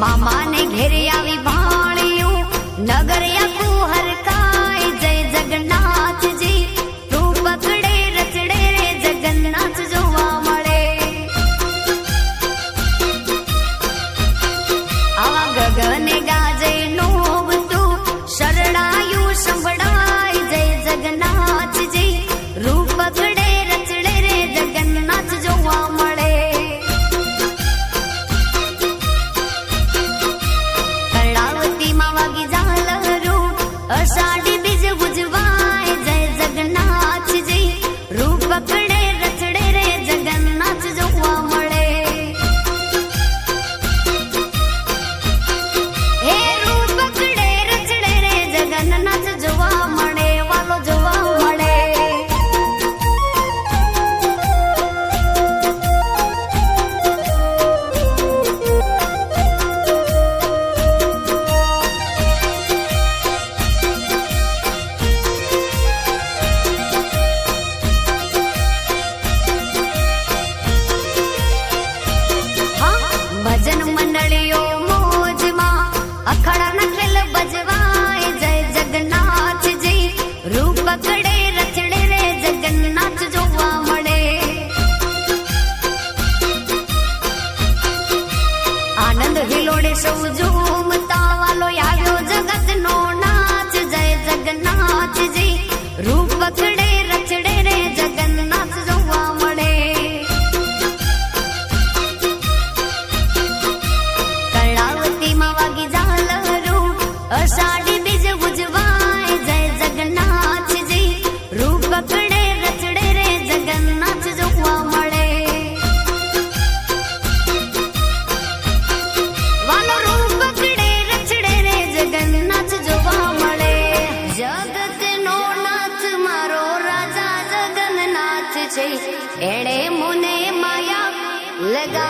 मामा ने घेरे आवी भाणियों नगर आखू हरकाय जय जगन्नाथ जी रूप पकड़े रचड़े रे जगन्नाथ जोवा मळे आवा गगने गाजे नोबतू शरणायु संभड़ाय जय जगन्नाथ जी रूप पकड़े रचड़े रे जगन्नाथ जोवा मळे कर्णावती मां वागी झालरू अषाढ़ी बीज बुझवाय जय जगन्नाथ जी रूप पकड़े रचड़े रे जगन्नाथ जोवा मळे हे रूप पकड़े रचड़े रे जगन्नाथ जोवा मळे वालो जोवा मळे भजन मंडलियों मौज मां अखाड़ा न खेल बजवाए जय जगन्नाथ जी रूप पकड़े रचड़े रे जगन्नाथ जोवा मळे आनंद हिलोड़े सौ झूमता वालो आव्यो जगत नो नाच जय जगन्नाथ जी रूप पकड़े रचड़े रे जगन्नाथ जोवा मळे कर्णावती मां वागी झालरू अषाढ़ी बीज बुझवाय जय जगन्नाथ जी रूप पकड़े रचड़े रे जगन्नाथ जोवा मळे वालो रूप पकड़े रचड़े रे जगन्नाथ जोवा मळे जगत नो नाथ मारो राजा जगन्नाथ छे एणे मुने माया लगा